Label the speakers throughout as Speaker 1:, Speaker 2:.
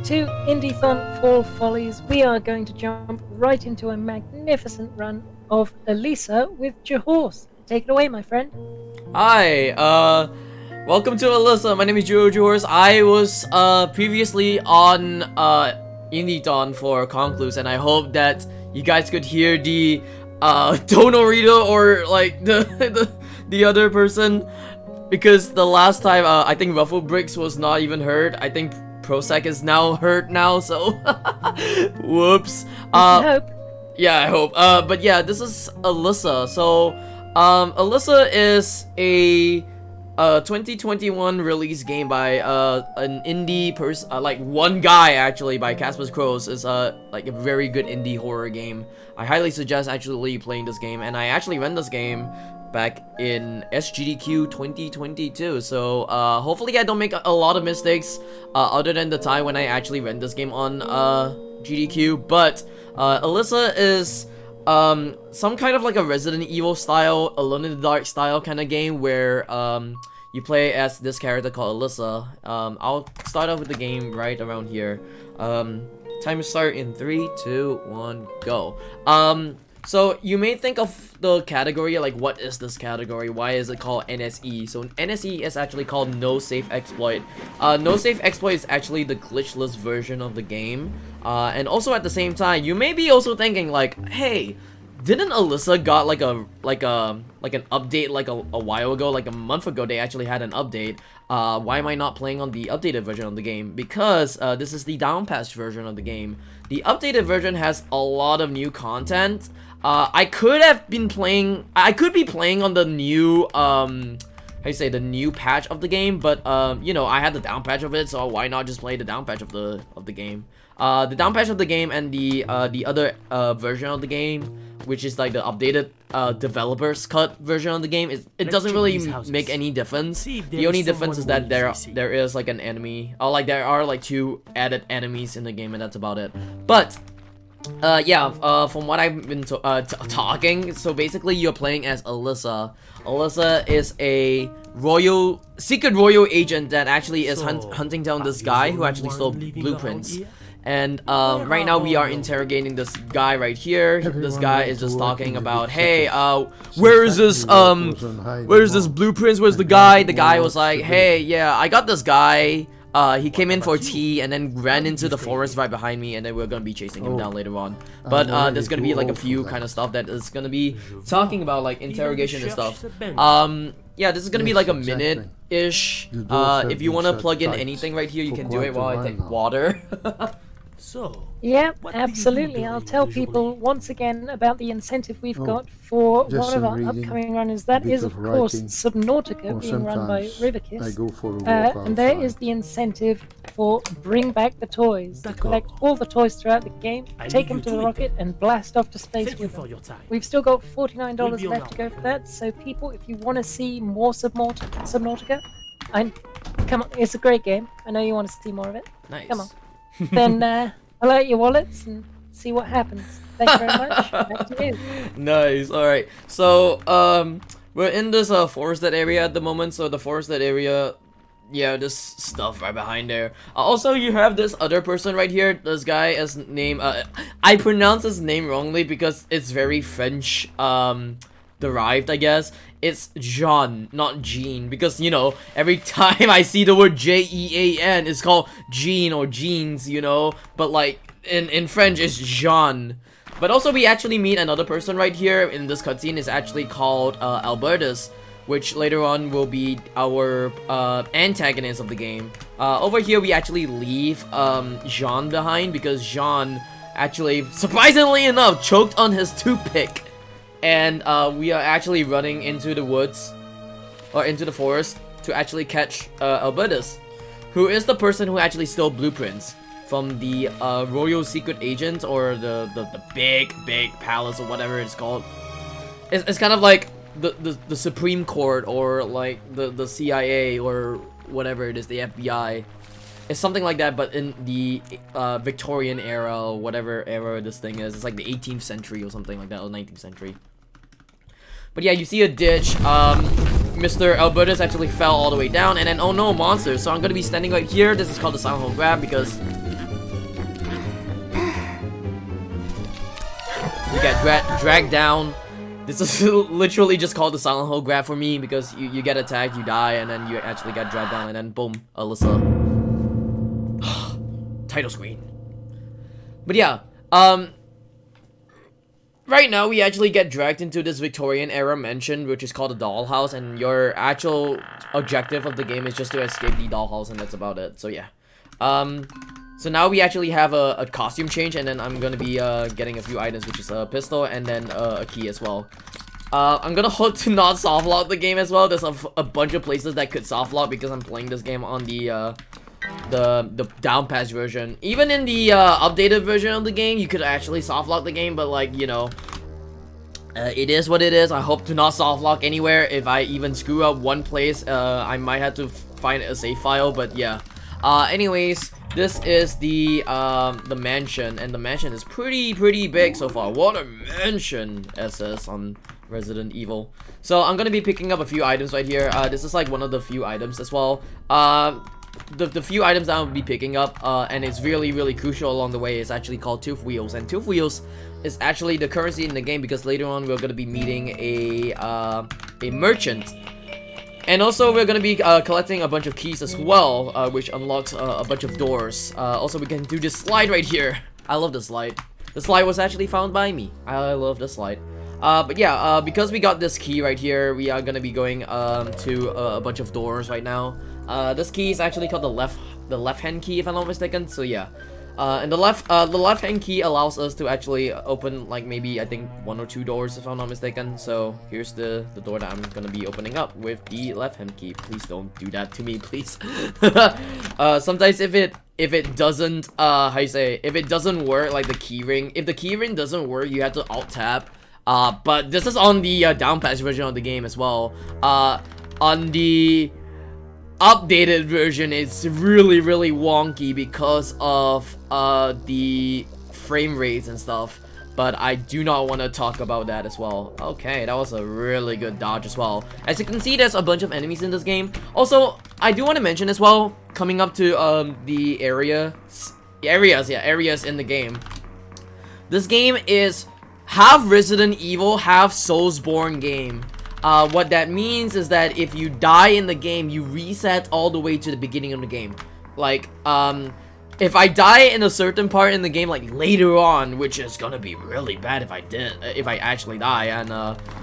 Speaker 1: to Indiethon Fall Follies. We are going to jump right into a magnificent run of Alisa with juh0rse. Take it away, my friend.
Speaker 2: Hi, welcome to Alisa. My name is juh0rse. I was previously on Indiethon for Concluse, and I hope that you guys could hear the Tonorito or like the other person, because the last time I think Ruffle Bricks was not even heard. I think Prosec is now heard now, so whoops.
Speaker 1: Hope.
Speaker 2: Yeah, I hope. But yeah, this is Alisa. So Alisa is a 2021 release game by an indie person, like one guy actually, by Casper's Crows. Is like a very good indie horror game. I highly suggest actually playing this game, and I actually ran this game back in SGDQ 2022, so hopefully I don't make a lot of mistakes other than the time when I actually ran this game on GDQ. But Alisa is some kind of like a Resident Evil style, Alone in the Dark style kind of game where you play as this character called Alisa. I'll start off with the game right around here. Time to start in 3, 2, 1, go. So you may think of the category like, what is this category? Why is it called NSE? So NSE is actually called No Safe Exploit. No Safe Exploit is actually the glitchless version of the game. And also at the same time, you may be also thinking like, hey, didn't Alisa got like an update like a while ago, like a month ago? They actually had an update. Why am I not playing on the updated version of the game? Because this is the downpatched version of the game. The updated version has a lot of new content. I could be playing on the new the new patch of the game, but you know, I had the down patch of it, so why not just play the down patch of the game? The down patch of the game and the other version of the game, which is like the updated developers cut version of the game, it doesn't really make any difference. The only difference is that there is like an enemy, or like there are like 2 added enemies in the game, and that's about it. But yeah, from what I've been talking, so basically you're playing as Alisa. Alisa is a secret royal agent that actually is hunting down this guy who actually stole blueprints. And right now we are interrogating this guy right here. This guy is just talking about, hey, where is this blueprints? Where's the guy? The guy was like, hey, yeah, I got this guy. He came in for tea and then ran into the forest right behind me, and then we're gonna be chasing him down later on. But there's gonna be like a few kind of stuff that is gonna be talking about like interrogation and stuff. Yeah, this is gonna be like a minute-ish. If you wanna plug in anything right here, you can do it while I take water.
Speaker 3: So,
Speaker 1: yeah, absolutely. I'll tell people once again about the incentive we've got for one of our upcoming runners. That is, of course, Subnautica, being run by Riverkiss. And there is the incentive for Bring Back the Toys. Collect all the toys throughout the game, take them to the rocket, and blast off to space with them. We've still got $49 left to go for that, so people, if you want to see more Subnautica, come on, it's a great game. I know you want to see more of it.
Speaker 2: Nice.
Speaker 1: Come on. Then pull out your wallets and see what happens. Thank you very much. Back to you.
Speaker 2: Nice. All right. So we're in this forested area at the moment. So the forested area, yeah, this stuff right behind there. Also, you have this other person right here. This guy is named I pronounce his name wrongly because it's very French derived, I guess. It's Jean, not Jean, because, you know, every time I see the word Jean, it's called Jean or Jeans, you know, but like in French it's Jean. But also we actually meet another person right here in this cutscene. Is actually called Albertus, which later on will be our antagonist of the game. Over here we actually leave Jean behind because Jean actually, surprisingly enough, choked on his toothpick. And we are actually running into the woods, or into the forest, to actually catch Albertus, who is the person who actually stole blueprints from the royal secret agent, or the big palace, or whatever it's called. It's kind of like the Supreme Court, or like the CIA, or whatever it is, the FBI. It's something like that, but in the Victorian era, or whatever era this thing is. It's like the 18th century or something like that, or 19th century. But yeah, you see a ditch. Mr. Albertus actually fell all the way down, and then, oh no, monsters. So I'm gonna be standing right here. This is called the Silent Hole Grab because you get dragged down. This is literally just called the Silent Hill grab for me, because you get attacked, you die, and then you actually get dragged down, and then boom, Alisa. Title screen. But yeah, right now we actually get dragged into this Victorian era mansion, which is called the dollhouse, and your actual objective of the game is just to escape the dollhouse, and that's about it. So yeah. So now we actually have a costume change, and then I'm gonna be getting a few items, which is a pistol and then a key as well. I'm gonna hope to not soft lock the game as well. There's a bunch of places that could soft lock because I'm playing this game on the down patch version. Even in the updated version of the game, you could actually soft lock the game, but like, you know, it is what it is. I hope to not soft lock anywhere. If I even screw up one place, I might have to find a save file, but yeah. Anyways, this is the mansion, and the mansion is pretty big so far. What a mansion, SS on Resident Evil. So I'm gonna be picking up a few items right here. This is like one of the few items as well. The few items that I'll be picking up, and it's really crucial along the way, is actually called tooth wheels, and tooth wheels is actually the currency in the game, because later on we're gonna be meeting a merchant. And also, we're gonna be collecting a bunch of keys as well, which unlocks a bunch of doors. Also, we can do this slide right here. I love the slide. The slide was actually found by me. I love the slide. But yeah, because we got this key right here, we are gonna be going to a bunch of doors right now. This key is actually called the left-hand key, if I'm not mistaken. So yeah. And the left-hand key allows us to actually open, like, maybe, I think, 1 or 2 doors, if I'm not mistaken. So here's the door that I'm gonna be opening up with the left-hand key. Please don't do that to me, please. Sometimes if it doesn't, how you say, if it doesn't work, like the keyring, if the keyring doesn't work, you have to alt-tab. But this is on the down patch version of the game as well. On the updated version, it's really wonky because of the frame rates and stuff, but I do not want to talk about that as well. Okay, that was a really good dodge as well. As you can see, there's a bunch of enemies in this game. Also, I do want to mention as well, coming up to the areas in the game. This game is half Resident Evil, half Soulsborne game. What that means is that if you die in the game, you reset all the way to the beginning of the game. Like, if I die in a certain part in the game, like later on, which is gonna be really bad if I actually die, and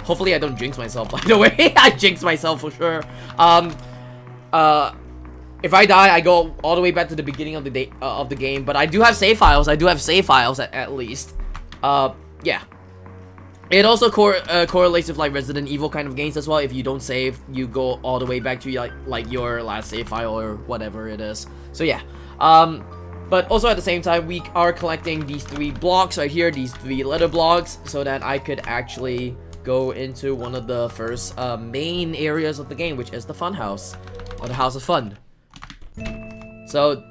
Speaker 2: hopefully I don't jinx myself, by the way. I jinx myself for sure. If I die, I go all the way back to the beginning of the game, but I do have save files. At least. Yeah. It also correlates with like Resident Evil kind of games as well. If you don't save, you go all the way back to like your last save file or whatever it is. So yeah. But also at the same time, we are collecting these 3 blocks right here, these 3 letter blocks, so that I could actually go into one of the first main areas of the game, which is the fun house, or the house of fun. So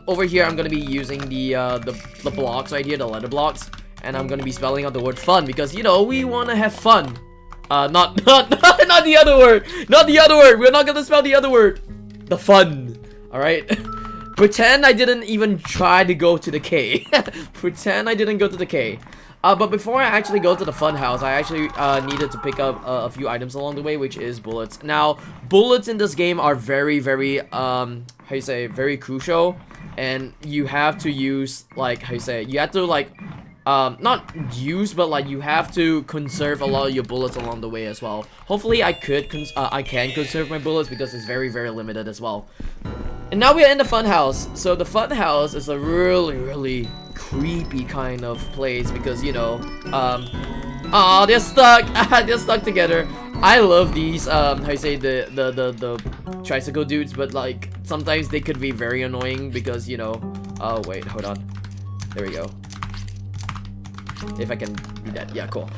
Speaker 2: over here, I'm gonna be using the blocks right here, the letter blocks. And I'm gonna be spelling out the word fun because, you know, we wanna have fun. Not the other word. Not the other word. We're not gonna spell the other word. The fun. Alright? Pretend I didn't even try to go to the K. Pretend I didn't go to the K. But before I actually go to the fun house, I actually needed to pick up a few items along the way, which is bullets. Now, bullets in this game are very crucial. And you have to use, like, you have to, like, not use, but like you have to conserve a lot of your bullets along the way as well. Hopefully I can conserve my bullets because it's very limited as well. And now we are in the fun house. So the fun house is a really creepy kind of place because, you know, they're stuck. They're stuck together. I love these the tricycle dudes, but like sometimes they could be very annoying because, you know, oh wait, hold on, there we go. If I can do that, yeah, cool.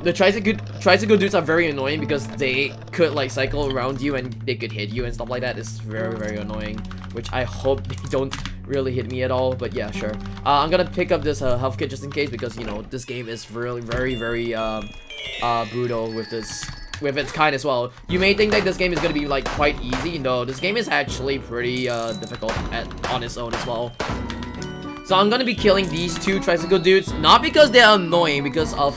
Speaker 2: The tricycle dudes are very annoying because they could like cycle around you and they could hit you and stuff like that. It's very annoying, which I hope they don't really hit me at all. But yeah, sure. I'm gonna pick up this health kit just in case because, you know, this game is really very brutal with its kind as well. You may think that this game is gonna be like quite easy. No, this game is actually pretty difficult on its own as well. So I'm gonna be killing these 2 tricycle dudes, not because they are annoying, because of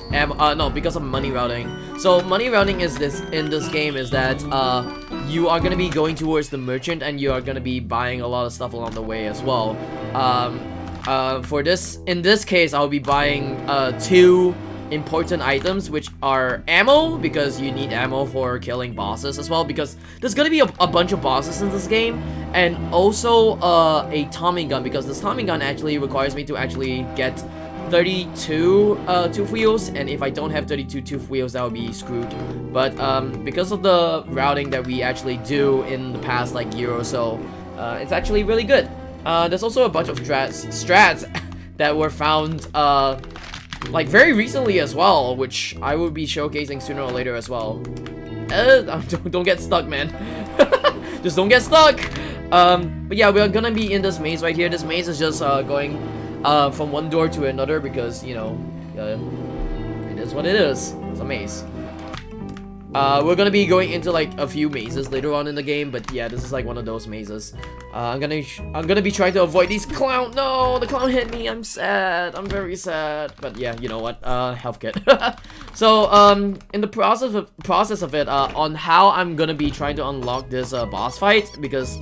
Speaker 2: because of money routing. So money routing is this in this game is that you are gonna be going towards the merchant and you are gonna be buying a lot of stuff along the way as well. In this case, I'll be buying 2 important items, which are ammo, because you need ammo for killing bosses as well, because there's gonna be a bunch of bosses in this game, and also a Tommy gun, because this Tommy gun actually requires me to actually get 32 tooth wheels, and if I don't have 32 tooth wheels, that would be screwed. But because of the routing that we actually do in the past like year or so, it's actually really good. There's also a bunch of strats that were found like very recently as well, which I will be showcasing sooner or later as well. Don't get stuck, man. Just don't get stuck. But yeah, we're gonna be in this maze right here. This maze is just going from one door to another, because you know it is what it is. It's a maze. We're gonna be going into like a few mazes later on in the game, but yeah, this is like one of those mazes. I'm gonna be trying to avoid these clown. No, the clown hit me. I'm sad. I'm very sad. But yeah, you know what? Health kit. So in the process of it, on how I'm gonna be trying to unlock this boss fight, because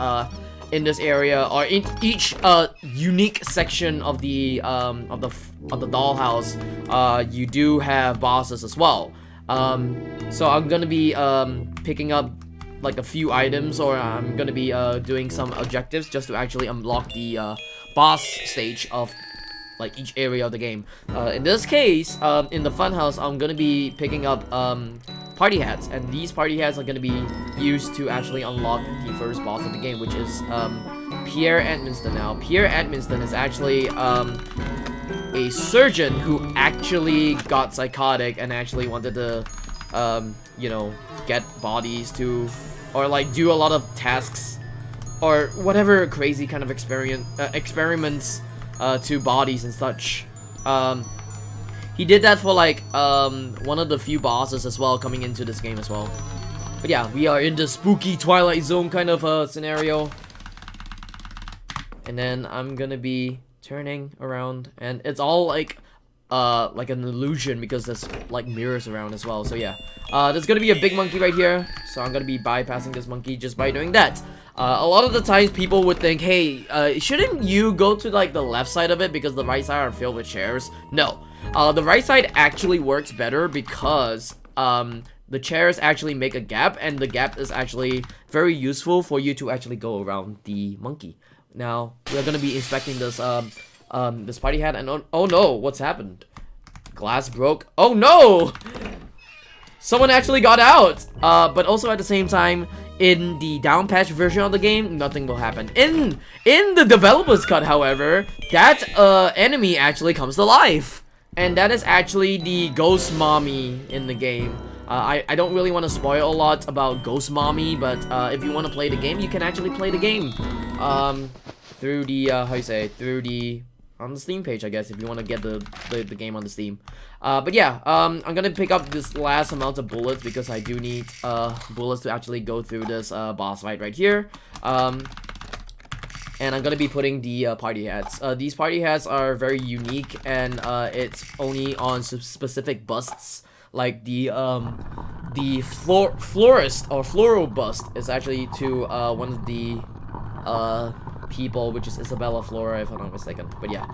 Speaker 2: in this area or in each unique section of the dollhouse, you do have bosses as well. So I'm gonna be picking up like a few items, or I'm gonna be doing some objectives just to actually unlock the boss stage of like each area of the game. In this case, in the funhouse, I'm gonna be picking up party hats, and these party hats are gonna be used to actually unlock the first boss of the game, which is Pierre Edmonston. Now, Pierre Edmonston is actually a surgeon who actually got psychotic and actually wanted to, you know, get bodies to, or like do a lot of tasks, or whatever crazy kind of experiments to bodies and such. He did that for like one of the few bosses as well coming into this game as well. But yeah, we are in the spooky Twilight Zone kind of scenario. And then I'm gonna be turning around, and it's all like an illusion because there's like mirrors around as well. So yeah, there's gonna be a big monkey right here, so I'm gonna be bypassing this monkey just by doing that. A lot of the times people would think, hey, shouldn't you go to like the left side of it because the right side are filled with chairs? No, the right side actually works better because the chairs actually make a gap, and the gap is actually very useful for you to actually go around the monkey. Now we're gonna be inspecting this this party hat, and oh no, what's happened? Glass broke. Oh no! Someone actually got out! But also at the same time, in the down patch version of the game, nothing will happen. In the developer's cut, however, that enemy actually comes to life. And that is actually the ghost mommy in the game. I don't really want to spoil a lot about Ghost Mommy, but if you want to play the game, you can actually play the game through the on the Steam page, I guess, if you want to get the game on the Steam. But yeah, I'm gonna pick up this last amount of bullets because I do need bullets to actually go through this boss fight right here. And I'm gonna be putting the party hats. These party hats are very unique, and it's only on specific busts. Like the florist or floral bust is actually to one of the people, which is Isabella Flora, if I'm not mistaken. But yeah,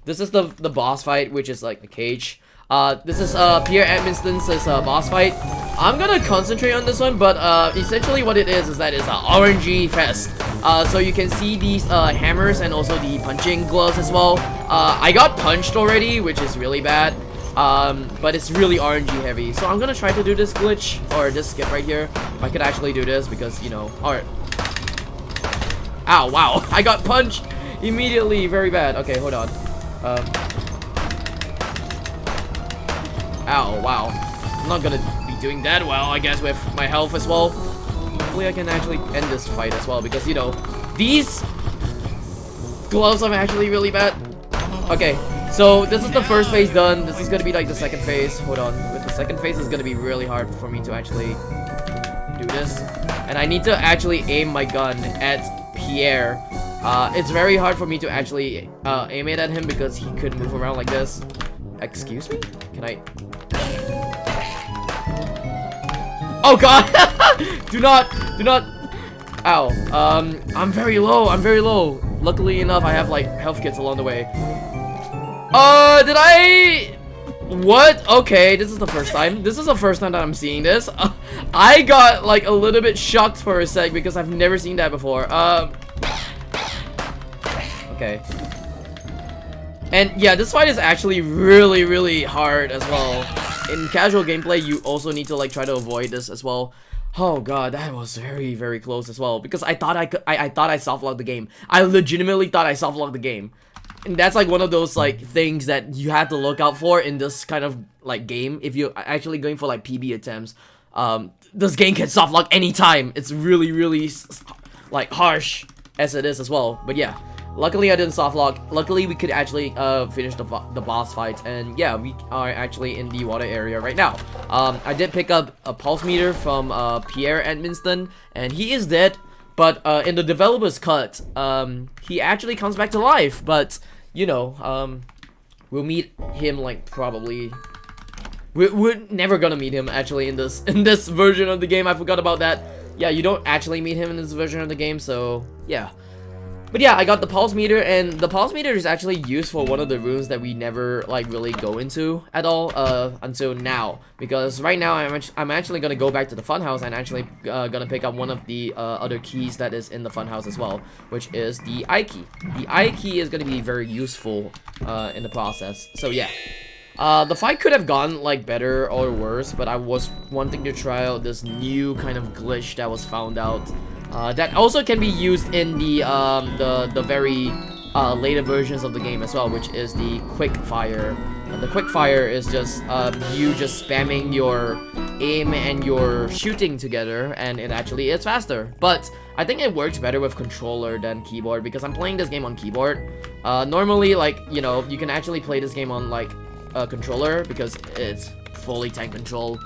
Speaker 2: this is the boss fight, which is like a cage. This is Pierre Edmonston's boss fight. I'm gonna concentrate on this one, but essentially what it is that it's an RNG fest. So you can see these hammers and also the punching gloves as well. I got punched already, which is really bad. But it's really RNG heavy. So I'm gonna try to do this glitch, or just skip right here. If I could actually do this, because, you know, alright. Ow, wow. I got punched immediately. Very bad. Okay, hold on. Ow, wow. I'm not gonna be doing that well, I guess, with my health as well. Hopefully I can actually end this fight as well, because, you know, these gloves are actually really bad. Okay. So this is the first phase done. This is gonna be like the second phase. Hold on. With the second phase, it's gonna be really hard for me to actually do this. And I need to actually aim my gun at Pierre It's very hard for me to actually aim it at him because he could move around like this. Excuse me? Can I? Oh god! do not. Ow. I'm very low. Luckily enough, I have like health kits along the way. Did I? What? Okay, this is the first time. This is the first time that I'm seeing this. I got like a little bit shocked for a sec because I've never seen that before. Okay. And yeah, this fight is actually really hard as well. In casual gameplay, you also need to like try to avoid this as well. Oh god, that was very close as well because I thought I thought I softlocked the game. I legitimately thought I softlocked the game. And that's like one of those like things that you have to look out for in this kind of like game if you're actually going for like PB attempts. This game can softlock anytime. It's really like harsh as it is as well. But yeah, luckily I didn't softlock. Luckily we could actually finish the boss fight, and yeah, we are actually in the water area right now. I did pick up a pulse meter from Pierre Edmonston, and he is dead. But in the developer's cut, he actually comes back to life. But you know, we'll meet him like probably. We're never gonna meet him actually in this version of the game. I forgot about that. Yeah, you don't actually meet him in this version of the game. So yeah. But yeah, I got the pulse meter, and the pulse meter is actually used for one of the rooms that we never like really go into at all until now. Because right now I'm actually gonna go back to the funhouse and actually gonna pick up one of the other keys that is in the funhouse as well, which is the I key. The I key is gonna be very useful in the process. So yeah. The fight could have gone like better or worse, but I was wanting to try out this new kind of glitch that was found out. That also can be used in the very later versions of the game as well, which is the quick fire. The quick fire is just you just spamming your aim and your shooting together, and it actually is faster. But I think it works better with controller than keyboard because I'm playing this game on keyboard. Normally, like, you know, you can actually play this game on like a controller because it's fully tank control.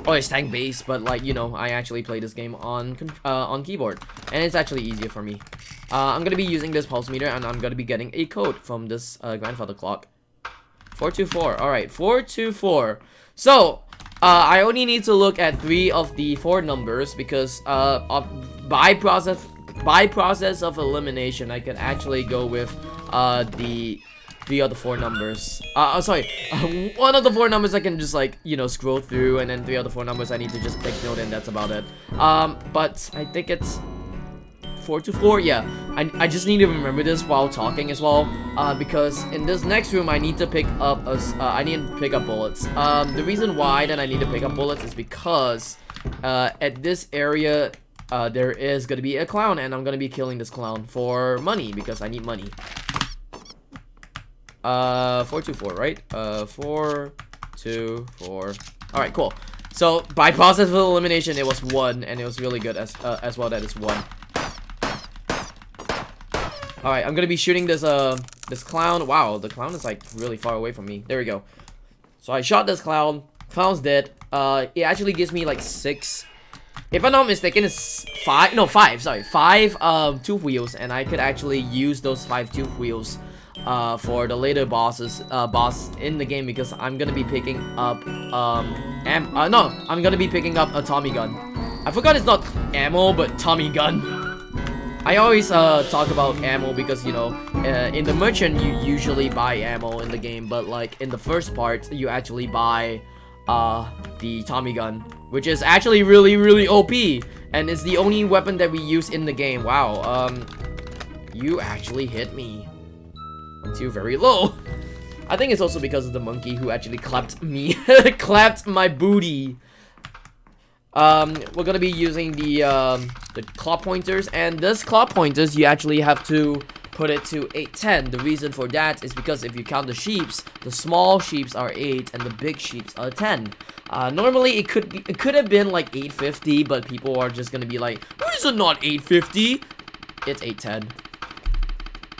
Speaker 2: Oh, it's tank based, but like, you know, I actually play this game on keyboard, and it's actually easier for me. I'm gonna be using this pulse meter, and I'm gonna be getting a code from this grandfather clock. 424. All right, 424. So I only need to look at 3 of the 4 numbers because by process of elimination, I can actually go with the 3 of the 4 numbers. Sorry, 1 of the 4 numbers I can just like, you know, scroll through, and then 3 of the 4 numbers I need to just take note, and that's about it. But I think it's 424. Yeah, I just need to remember this while talking as well, because in this next room I need to pick up bullets. The reason why that I need to pick up bullets is because at this area there is gonna be a clown, and I'm gonna be killing this clown for money because I need money. 424, right? 424. All right, cool. So by process of elimination, it was 1, and it was really good as well that it's 1. All right, I'm gonna be shooting this this clown. Wow, the clown is like really far away from me. There we go. So I shot this clown. Clown's dead. It actually gives me like 6. If I'm not mistaken, it's 5. No, 5. Sorry, 5 tooth wheels, and I could actually use those 5 tooth wheels for the later boss in the game, because I'm gonna be picking up I'm gonna be picking up a Tommy gun. I forgot it's not ammo but Tommy gun. I always talk about ammo because, you know, in the merchant you usually buy ammo in the game, but like in the first part you actually buy the Tommy gun, which is actually really OP, and it's the only weapon that we use in the game. Wow, you actually hit me. You're very low. I think it's also because of the monkey who actually clapped me, clapped my booty. We're gonna be using the claw pointers, and this claw pointers you actually have to put it to 810. The reason for that is because if you count the sheeps, the small sheeps are 8 and the big sheeps are 10. Normally it could have been like 850, but people are just gonna be like, why is it not 850? It's 810.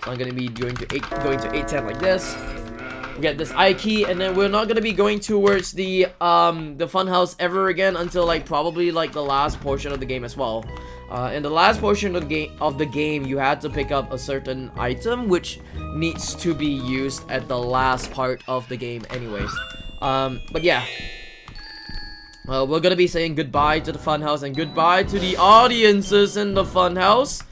Speaker 2: So I'm gonna be going to 810 like this. Get this I key, and then we're not gonna be going towards the funhouse ever again until like probably like the last portion of the game as well. In the last portion of the game, you had to pick up a certain item which needs to be used at the last part of the game anyways. But yeah. We're gonna be saying goodbye to the funhouse and goodbye to the audiences in the funhouse.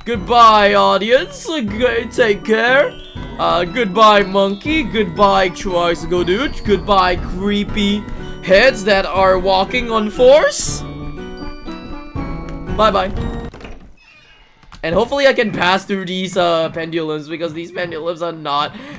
Speaker 2: Goodbye, audience. Take care. Goodbye, monkey. Goodbye, tricycle dude. Goodbye, creepy heads that are walking on force. Bye-bye. And hopefully I can pass through these pendulums, because these pendulums are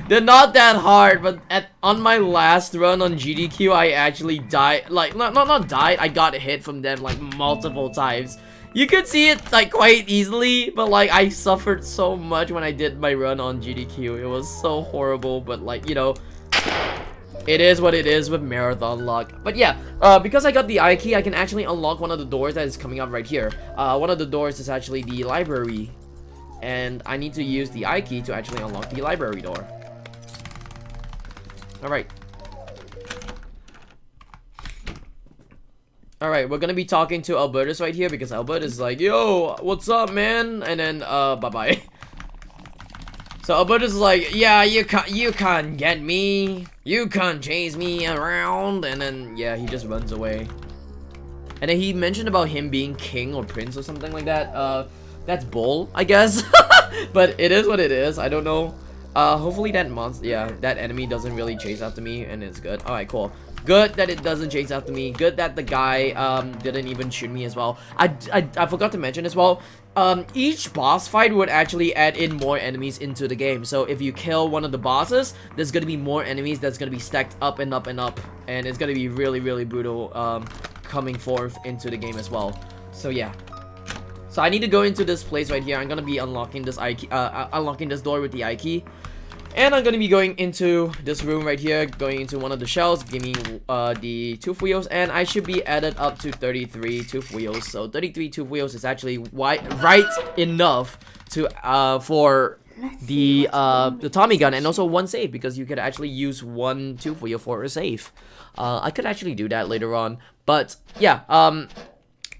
Speaker 2: they're not that hard. But on my last run on GDQ, I actually died, like not died, I got hit from them like multiple times. You could see it like quite easily, but like I suffered so much when I did my run on GDQ. It was so horrible, but like, you know, it is what it is with marathon luck. But yeah, because I got the eye key, I can actually unlock one of the doors that is coming up right here. One of the doors is actually the library, and I need to use the eye key to actually unlock the library door. Alright, we're gonna be talking to Albertus right here, because Albertus is like, yo, what's up, man? And then, bye-bye. So Albertus is like, yeah, you can't get me. You can't chase me around. And then, yeah, he just runs away. And then he mentioned about him being king or prince or something like that. That's bull, I guess. But it is what it is. I don't know. Hopefully that that enemy doesn't really chase after me, and it's good. Alright, cool. Good that it doesn't chase after me. Good that the guy didn't even shoot me as well. I forgot to mention as well, each boss fight would actually add in more enemies into the game. So if you kill one of the bosses, there's gonna be more enemies that's gonna be stacked up and up and up, and it's gonna be really, really brutal coming forth into the game as well. So yeah. So I need to go into this place right here. I'm gonna be unlocking this unlocking this door with the eye key. And I'm gonna be going into this room right here, going into one of the shells, give me the tooth wheels, and I should be added up to 33 tooth wheels. So 33 tooth wheels is actually right enough to for the Tommy gun, and also one save, because you could actually use one tooth wheel for a save. I could actually do that later on, but yeah.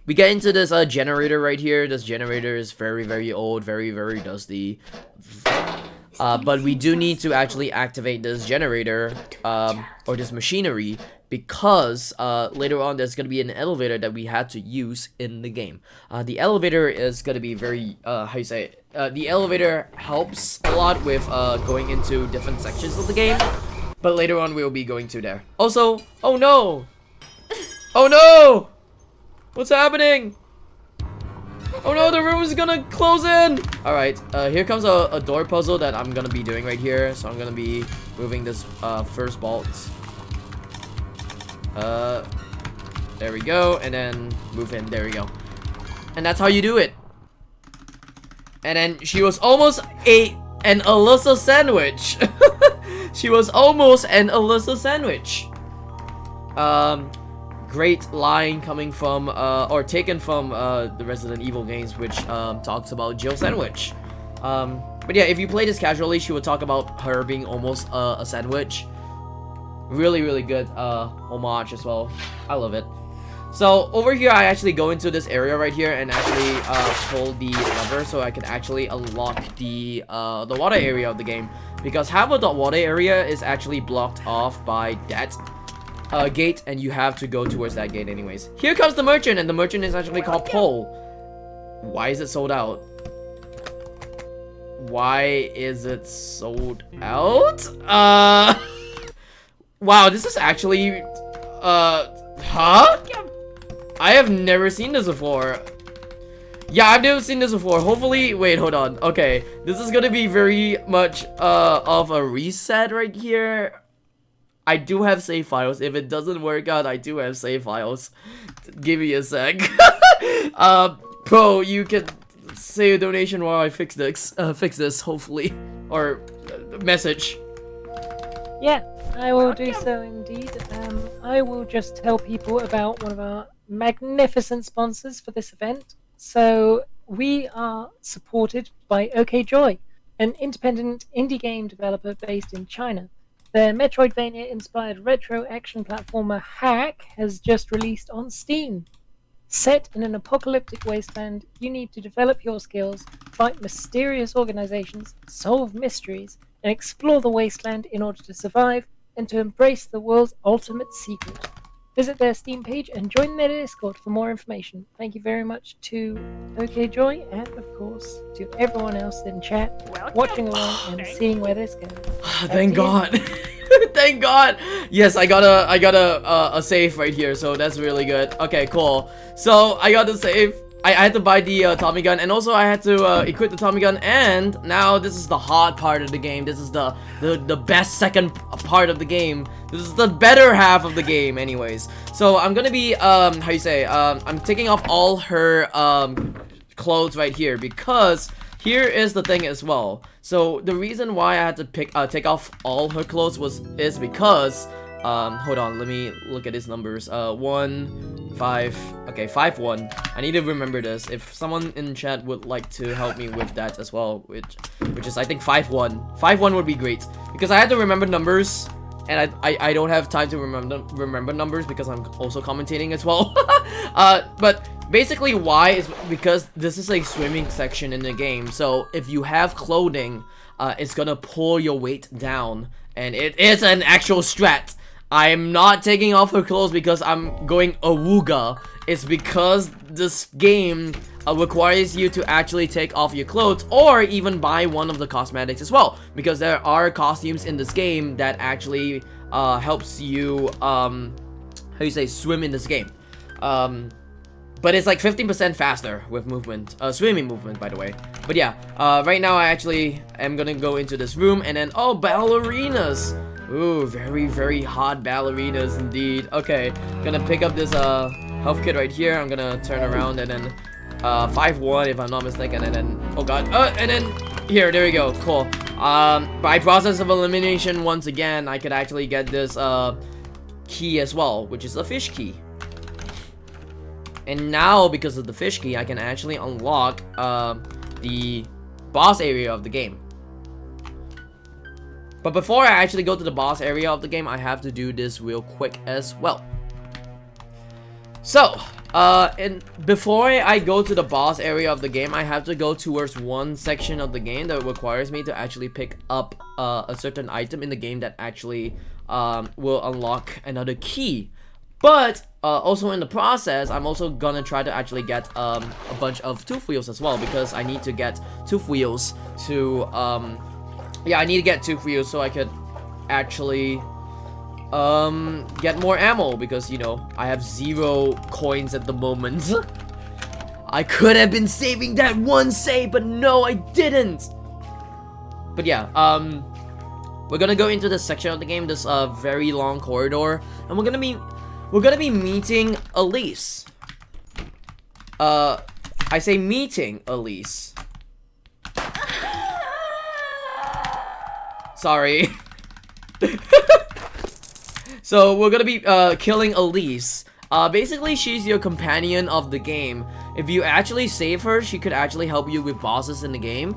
Speaker 2: We get into this generator right here. This generator is very, very old, very, very dusty. But we do need to actually activate this generator, or this machinery, because later on there's going to be an elevator that we had to use in the game. The elevator is going to be very, how you say it? The elevator helps a lot with going into different sections of the game, but later on we'll be going to there. Also, oh no! Oh no! What's happening? Oh no, the room is gonna close in! Alright, here comes a door puzzle that I'm gonna be doing right here. So I'm gonna be moving this first bolt. There we go, and then move in, there we go. And that's how you do it. And then she was almost an Alisa sandwich. She was almost an Alisa sandwich. Great line coming from, or taken from the Resident Evil games, which talks about Jill sandwich. But yeah, if you play this casually, she would talk about her being almost a sandwich. Really, really good homage as well. I love it. So over here, I actually go into this area right here and actually pull the lever so I can actually unlock the water area of the game, because half of the water area is actually blocked off by that gate, and you have to go towards that gate anyways. Here comes the merchant, and the merchant is actually called Pole. Why is it sold out? Why is it sold out? Wow, this is actually huh? I have never seen this before. Yeah, I've never seen this before. Hopefully, wait, hold on. Okay, this is gonna be very much of a reset right here. I do have save files. If it doesn't work out, I do have save files. Give me a sec. Bro, you can say a donation while I fix this, hopefully. Or message.
Speaker 1: Yeah, I will do so indeed. I will just tell people about one of our magnificent sponsors for this event. So we are supported by OKJoy, an independent indie game developer based in China. Their Metroidvania-inspired retro action platformer Hack has just released on Steam. Set in an apocalyptic wasteland, you need to develop your skills, fight mysterious organizations, solve mysteries, and explore the wasteland in order to survive and to embrace the world's ultimate secret. Visit their Steam page and join their Discord for more information. Thank you very much to OKJoy and, of course, to everyone else in chat, watching along and seeing where this goes.
Speaker 2: Thank God. Thank God. Yes, I got a save right here, so that's really good. Okay, cool. So I got the save. I had to buy the Tommy gun, and also I had to equip the Tommy gun, and now this is the hard part of the game. This is the best second part of the game. This is the better half of the game, anyways. So I'm gonna be how you say, I'm taking off all her clothes right here, because here is the thing as well. So the reason why I had to take off all her clothes is because hold on, let me look at his numbers. 1, 5, okay, 5, 1. I need to remember this. If someone in chat would like to help me with that as well, which is I think 5, 1. 5, 1 would be great, because I had to remember numbers, and I don't have time to remember numbers because I'm also commentating as well. But basically why is because this is a swimming section in the game, so if you have clothing, it's gonna pull your weight down, and it is an actual strat. I'm not taking off her clothes because I'm going awooga. It's because this game requires you to actually take off your clothes, or even buy one of the cosmetics as well, because there are costumes in this game that actually helps you how you say, swim in this game. But it's like 15% faster with movement, swimming movement, by the way. But yeah, right now I actually am gonna go into this room, and then, oh, ballerinas. Ooh, very, very hot ballerinas indeed. Okay, gonna pick up this health kit right here. I'm gonna turn around, and then 5-1 if I'm not mistaken, and then, oh god, and then here, there we go, cool. By process of elimination, once again, I could actually get this key as well, which is a fish key. And now, because of the fish key, I can actually unlock the boss area of the game. But before I actually go to the boss area of the game, I have to do this real quick as well. So, and before I go to the boss area of the game, I have to go towards one section of the game that requires me to actually pick up a certain item in the game that actually will unlock another key. But also in the process, I'm also gonna try to actually get a bunch of tooth wheels as well, because I need to get tooth wheels to yeah, I need to get tooth wheels so I could actually get more ammo, because, you know, I have 0 coins at the moment. I could have been saving that one save, but no, I didn't. But yeah, we're gonna go into this section of the game, this very long corridor, and we're gonna be meeting Alisa. I say meeting Alisa. Sorry. So we're gonna be killing Alisa. Basically, she's your companion of the game. If you actually save her, she could actually help you with bosses in the game.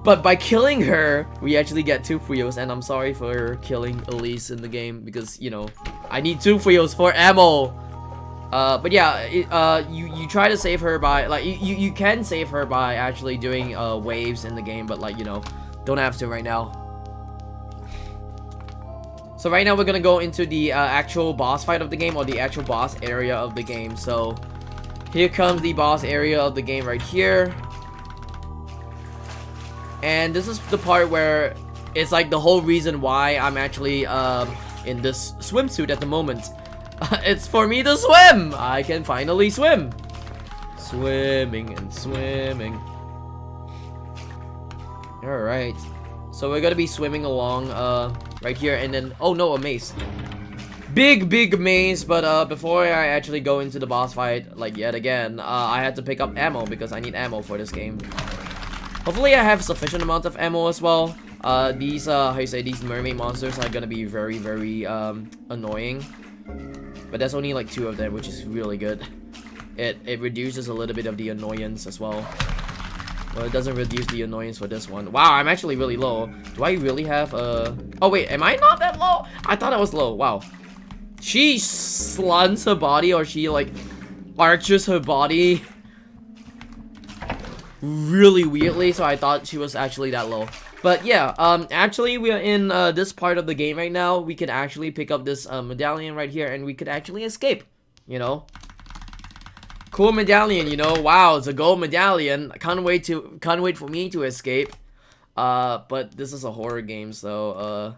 Speaker 2: But by killing her, we actually get tooth wheels, and I'm sorry for killing Alisa in the game, because, you know, I need tooth wheels for ammo. But yeah, you try to save her by, like, you can save her by actually doing waves in the game, but, like, you know, don't have to right now. So right now we're gonna go into the actual boss fight of the game, or the actual boss area of the game. So here comes the boss area of the game right here. And this is the part where it's like the whole reason why I'm actually in this swimsuit at the moment. It's for me to swim! I can finally swim! Swimming and swimming. Alright. So we're gonna be swimming along right here, and then, oh no, a maze. Big maze, but before I actually go into the boss fight, like yet again, I had to pick up ammo because I need ammo for this game. Hopefully I have sufficient amount of ammo as well. These, how you say, these mermaid monsters are gonna be very, very annoying. But there's only like 2 of them, which is really good. It reduces a little bit of the annoyance as well. Well, it doesn't reduce the annoyance for this one. Wow, I'm actually really low. Do I really have a... Oh wait, am I not that low? I thought I was low. Wow. She slants her body, or she like arches her body really weirdly, so I thought she was actually that low. But yeah, actually we are in this part of the game right now. We can actually pick up this medallion right here, and we could actually escape, you know. Cool medallion, you know. Wow, it's a gold medallion. I can't wait for me to escape. But this is a horror game, so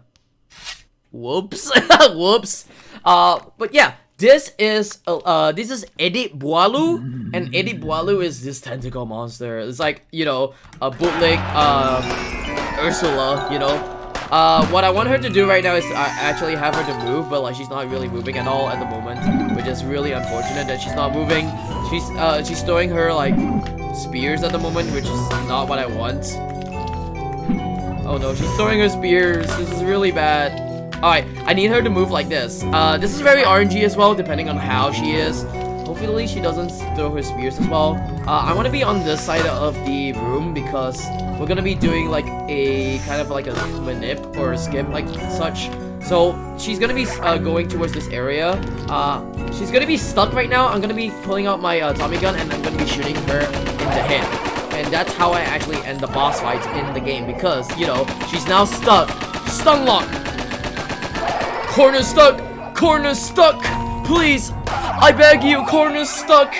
Speaker 2: whoops. Whoops. But yeah, this is Edith Boileau, and Edith Boileau is this tentacle monster. It's like, you know, a bootleg Ursula, you know. What I want her to do right now is actually have her to move, but like she's not really moving at all at the moment, which is really unfortunate that she's not moving. She's throwing her like spears at the moment, which is not what I want. Oh no, she's throwing her spears. This is really bad. Alright, I need her to move like this. This is very RNG as well, depending on how she is. Hopefully she doesn't throw her spears as well. I want to be on this side of the room because we're gonna be doing like a kind of like a manip or a skip like such. So she's gonna be going towards this area. She's gonna be stuck right now. I'm gonna be pulling out my Tommy gun and I'm gonna be shooting her in the head. And that's how I actually end the boss fights in the game because, you know, she's now stuck. Stun lock. Corner stuck. Corner stuck. Please. I beg you. Corner stuck.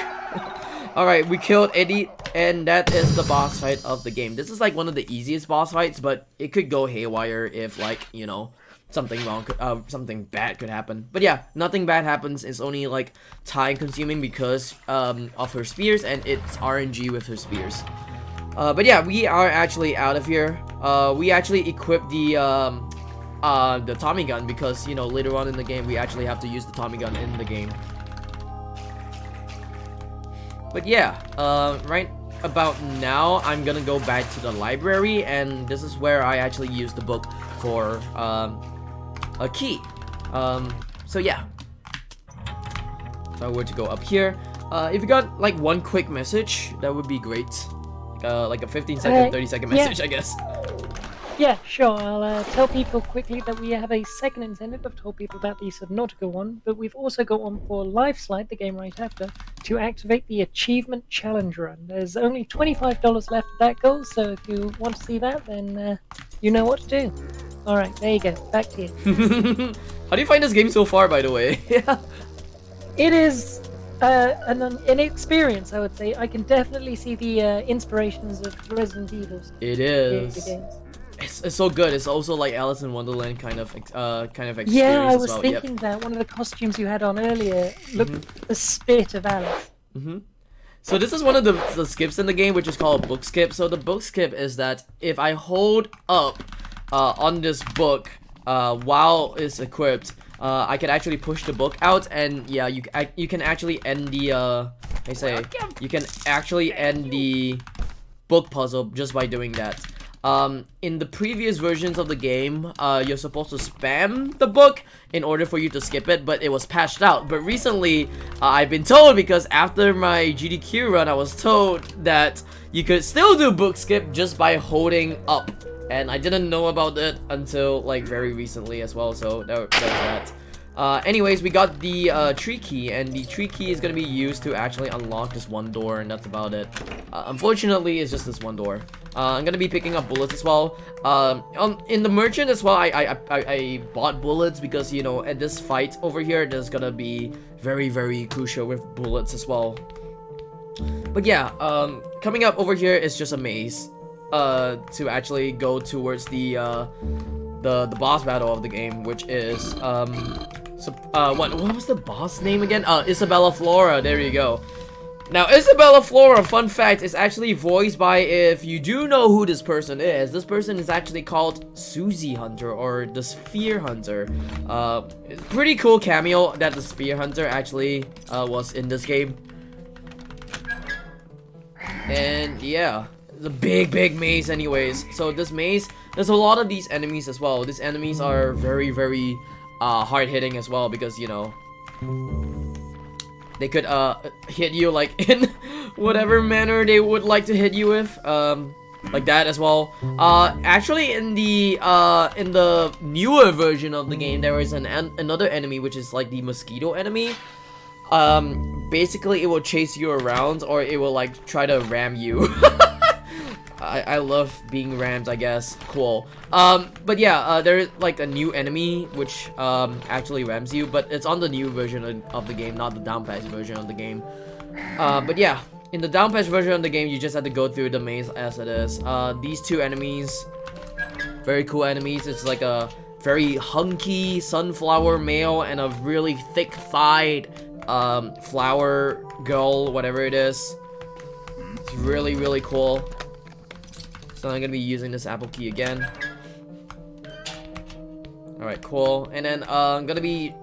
Speaker 2: Alright, we killed Eddie. And that is the boss fight of the game. This is like one of the easiest boss fights, but it could go haywire if, like, you know, something wrong, something bad could happen. But yeah, nothing bad happens. It's only like time consuming because of her spears, and it's RNG with her spears. But yeah, we are actually out of here. We actually equipped the Tommy gun because, you know, later on in the game we actually have to use the Tommy gun in the game. But yeah, right about now I'm gonna go back to the library, and this is where I actually use the book for a key. So yeah, if I were to go up here, if you got like one quick message, that would be great. Like a 15-second, 30-second message, I guess.
Speaker 1: Yeah, sure. I'll tell people quickly that we have a second incentive. I've told people about the Subnautica one, but we've also got one for Life Slide, the game right after, to activate the Achievement Challenge Run. There's only $25 left of that goal, so if you want to see that, then you know what to do. Alright, there you go. Back to you.
Speaker 2: How do you find this game so far, by the way? Yeah.
Speaker 1: It is an experience, I would say. I can definitely see the inspirations of Resident Evil.
Speaker 2: It is. It's so good. It's also like Alice in Wonderland kind of experience.
Speaker 1: Yeah, I was
Speaker 2: as well.
Speaker 1: thinking that one of the costumes you had on earlier looked the spit of Alice.
Speaker 2: So this is one of the skips in the game, which is called a book skip. So the book skip is that if I hold up on this book while it's equipped, I can actually push the book out, and yeah, you can actually end the you can actually end the book puzzle just by doing that. In the previous versions of the game, you're supposed to spam the book in order for you to skip it, but it was patched out. But recently, I've been told, because after my GDQ run, I was told that you could still do book skip just by holding up. And I didn't know about it until like very recently as well, so that was that. Anyways, we got the tree key, and the tree key is gonna be used to actually unlock this one door, and that's about it. Unfortunately, it's just this one door. I'm gonna be picking up bullets as well. In the merchant as well, I bought bullets because, you know, at this fight over here, there's gonna be very, very crucial with bullets as well. But yeah, coming up over here is just a maze to actually go towards the boss battle of the game, which is what was the boss name again? Isabella Flora. There you go. Now, Isabella Flora, fun fact, is actually voiced by, if you do know who this person is actually called Susie Hunter, or the Sphere Hunter. It's a pretty cool cameo that the Sphere Hunter actually was in this game. And yeah, it's a big maze anyways. So this maze, there's a lot of these enemies as well. These enemies are very, very hard-hitting as well, because, you know, they could hit you like in whatever manner they would like to hit you with, like that as well. Actually, in the newer version of the game, there is another enemy, which is like the mosquito enemy. basically it will chase you around, or it will like try to ram you. I love being rammed, I guess. Cool. But yeah, there is like a new enemy which actually rams you, but it's on the new version of the game, not the down patch version of the game. But yeah, in the down patch version of the game, you just have to go through the maze as it is. These two enemies, very cool enemies. It's like a very hunky sunflower male and a really thick-thighed flower girl, whatever it is. It's really, really cool. So I'm gonna be using this apple key again. Alright, cool. And then I'm gonna be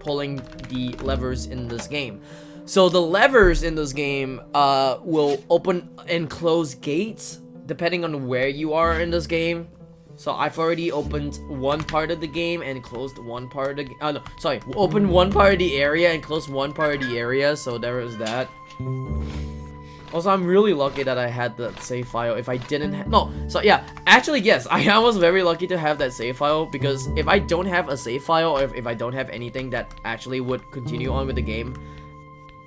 Speaker 2: pulling the levers in this game. So the levers in this game will open and close gates depending on where you are in this game. So I've already opened one part of the game and closed one part of the no, sorry, opened one part of the area and closed one part of the area, so there is that. Also, I'm really lucky that I had that save file. If I didn't no, so yeah, actually yes, I was very lucky to have that save file, because if I don't have a save file, or if I don't have anything that actually would continue on with the game,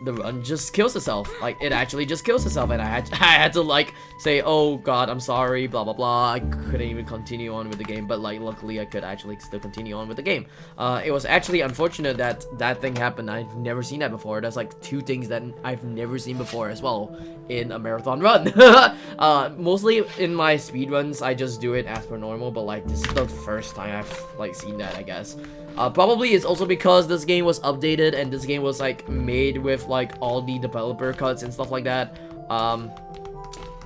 Speaker 2: the run just kills itself. Like, it actually just kills itself, and I had to like say, oh god, I'm sorry, blah blah blah. I couldn't even continue on with the game, but like luckily I could actually still continue on with the game. It was actually unfortunate that that thing happened. I've never seen that before. That's like two things that I've never seen before as well in a marathon run. Mostly in my speed runs, I just do it as per normal, but like this is the first time I've like seen that, I guess. Probably it's also because this game was updated and this game was like made with like all the developer cuts and stuff like that.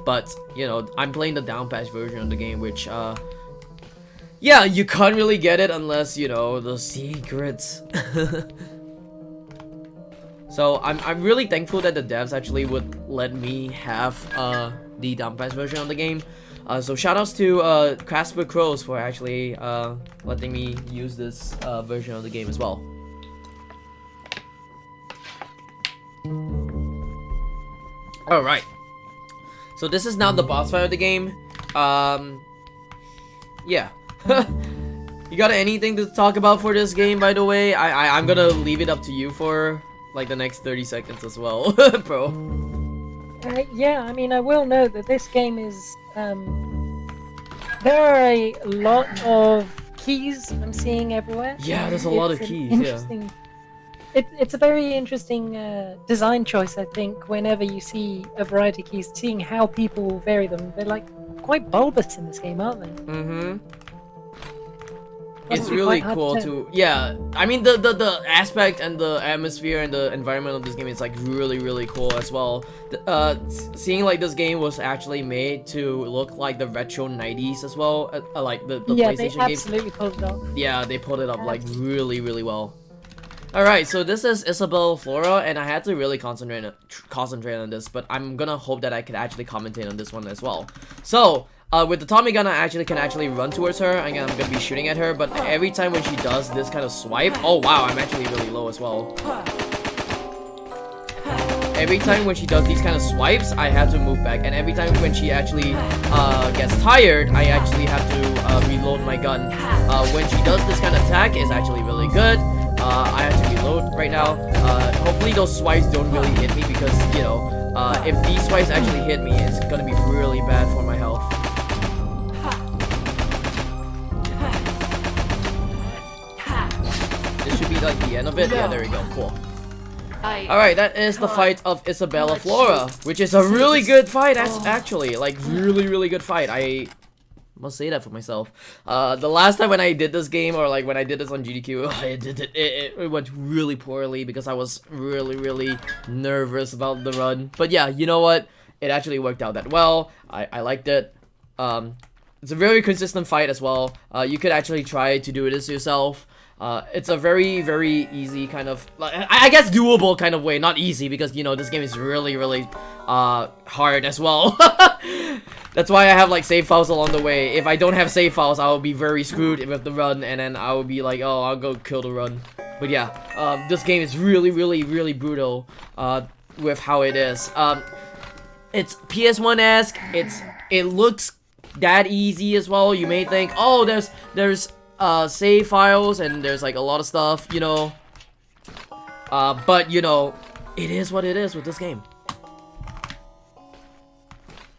Speaker 2: But you know, I'm playing the down patch version of the game, which yeah, you can't really get it unless you know the secrets. So I'm really thankful that the devs actually would let me have the down patch version of the game. So shoutouts to Casper Crows for actually letting me use this version of the game as well. Alright. So this is now the boss fight of the game. Yeah. You got anything to talk about for this game, by the way? I'm gonna leave it up to you for like the next 30 seconds as well, bro.
Speaker 1: Yeah, I mean, I will note that this game is, there are a lot of keys I'm seeing everywhere.
Speaker 2: Yeah, there's a lot of keys,
Speaker 1: interesting, yeah. It's a very interesting design choice, I think, whenever you see a variety of keys, seeing how people vary them. They're, like, quite bulbous in this game, aren't they?
Speaker 2: Mm-hmm. It's really cool to, yeah, I mean the aspect and the atmosphere and the environment of this game is like really cool as well. Seeing like this game was actually made to look like the retro 90s as well, like the
Speaker 1: yeah,
Speaker 2: PlayStation games.
Speaker 1: they absolutely pulled it off.
Speaker 2: Yeah, they pulled it up like really well. Alright, so this is Isabella Flora, and I had to really concentrate on this, but I'm gonna hope that I can actually commentate on this one as well. So, with the Tommy gun, I can actually run towards her, and I'm gonna be shooting at her, but every time when she does this kind of swipe, oh wow, I'm actually really low as well. Every time when she does these kind of swipes, I have to move back, and every time when she actually gets tired, I actually have to reload my gun. When she does this kind of attack, it's actually really good. I have to reload right now. Hopefully those swipes don't really hit me, because, you know, if these swipes actually hit me, it's gonna be really bad for my health. This should be like the end of it. Yeah, there we go. Cool. Alright, that is the fight of Isabella Flora, which is a really good fight, actually. Like, really good fight. I must say that for myself. The last time when I did this game, or like when I did this on GDQ, it went really poorly because I was really nervous about the run. But yeah, you know what? It actually worked out that well. I liked it. It's a very consistent fight as well. You could actually try to do this yourself. It's a very easy kind of, I guess doable kind of way. Not easy, because, you know, this game is really hard as well. That's why I have like save files along the way. If I don't have save files, I will be very screwed with the run, and then I will be like, oh, I'll go kill the run. But yeah, this game is really brutal with how it is. It's PS1-esque. It looks that easy as well. You may think, oh, there's save files and there's like a lot of stuff, you know. But you know, it is what it is with this game.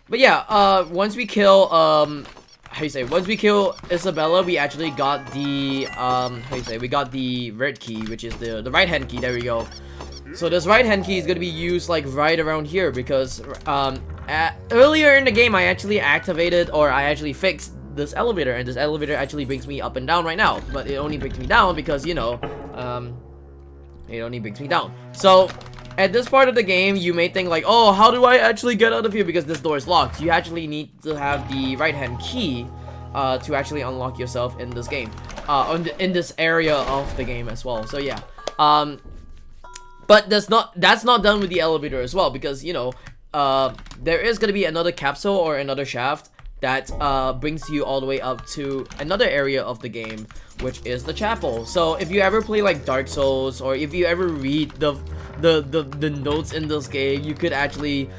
Speaker 2: But yeah, once we kill, once we kill Isabella, we actually got the, we got the red key, which is the right-hand key, there we go. So this right-hand key is gonna be used, like, right around here, because, earlier in the game, I actually activated, or I actually fixed this elevator, and this elevator actually brings me up and down right now, but it only brings me down because, you know, it only brings me down. So, at this part of the game, you may think like, oh, how do I actually get out of here because this door is locked? You actually need to have the right-hand key to actually unlock yourself in this game, in this area of the game as well. So yeah, but that's not done with the elevator as well, because you know, there is gonna be another capsule or another shaft that brings you all the way up to another area of the game, which is the chapel. So if you ever play like Dark Souls, or if you ever read the notes in this game, you could actually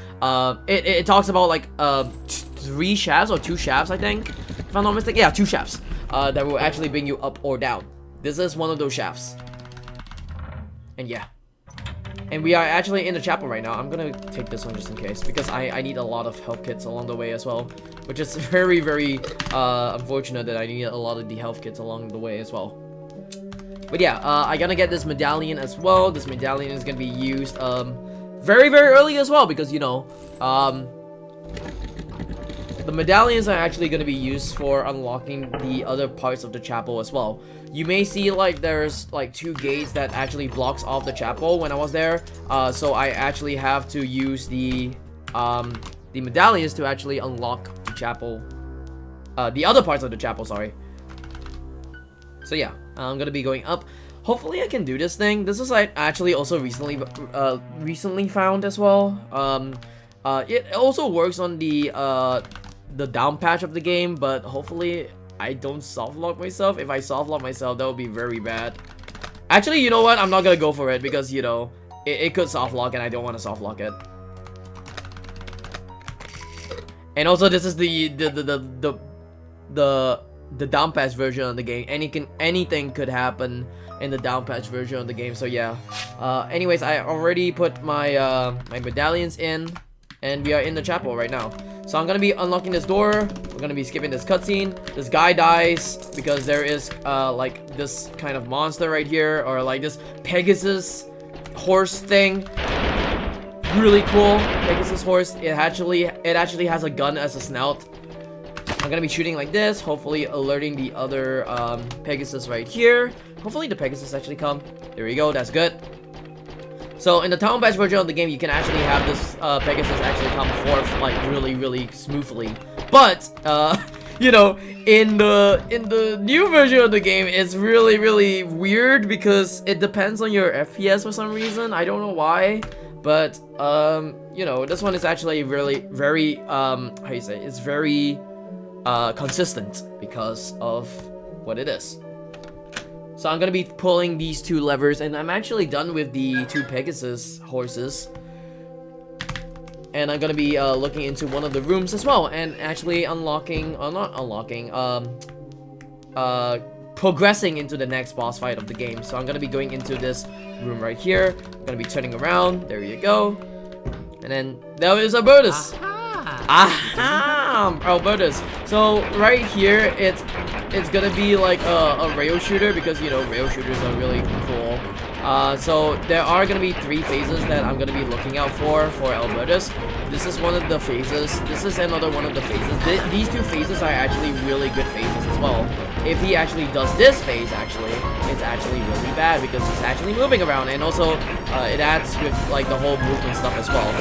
Speaker 2: it talks about like 3 shafts or 2 shafts, I think, if I'm not mistaken. Yeah, 2 shafts that will actually bring you up or down. This is one of those shafts, and yeah. And we are actually in the chapel right now. I'm gonna take this one just in case, because I need a lot of health kits along the way as well, which is very, very unfortunate that I need a lot of the health kits along the way as well. But yeah, I'm gonna get this medallion as well. This medallion is gonna be used very, very early as well, because you know, the medallions are actually gonna be used for unlocking the other parts of the chapel as well. You may see like there's like 2 gates that actually blocks off the chapel when I was there, so I actually have to use the medallions to actually unlock the chapel, the other parts of the chapel, sorry. So yeah, I'm gonna be going up. Hopefully I can do this thing. This is like actually also recently found as well. It also works on the down patch of the game, but hopefully I don't soft lock myself. If I soft lock myself, that would be very bad. Actually, you know what? I'm not gonna go for it, because you know it could soft lock, and I don't want to soft lock it. And also, this is the down patch version of the game. Anything could happen in the down patch version of the game. So yeah. Anyways, I already put my my medallions in, and we are in the chapel right now. So I'm gonna be unlocking this door. We're gonna be skipping this cutscene. This guy dies because there is like this kind of monster right here, or like this Pegasus horse thing. Really cool Pegasus horse. It actually has a gun as a snout. I'm gonna be shooting like this, hopefully alerting the other Pegasus right here. Hopefully the Pegasus actually come. There we go, that's good. So in the town patch version of the game, you can actually have this Pegasus actually come forth like really, really smoothly. But you know, in the new version of the game, it's really, really weird because it depends on your FPS for some reason. I don't know why, but you know, this one is actually really very how you say, it's very consistent because of what it is. So I'm gonna be pulling these 2 levers, and I'm actually done with the 2 Pegasus horses. And I'm gonna be looking into one of the rooms as well, and actually unlocking, or not unlocking, progressing into the next boss fight of the game. So I'm gonna be going into this room right here. I'm gonna be turning around. There you go. And then there is Albertus. Aha! Albertus. So right here, it's gonna be like a rail shooter, because you know rail shooters are really cool. So there are gonna be 3 phases that I'm gonna be looking out for Albertus. This is one of the phases. This is another one of the phases. These 2 phases are actually really good phases as well. If he actually does this phase, actually, it's actually really bad because he's actually moving around, and also it adds with like the whole movement stuff as well.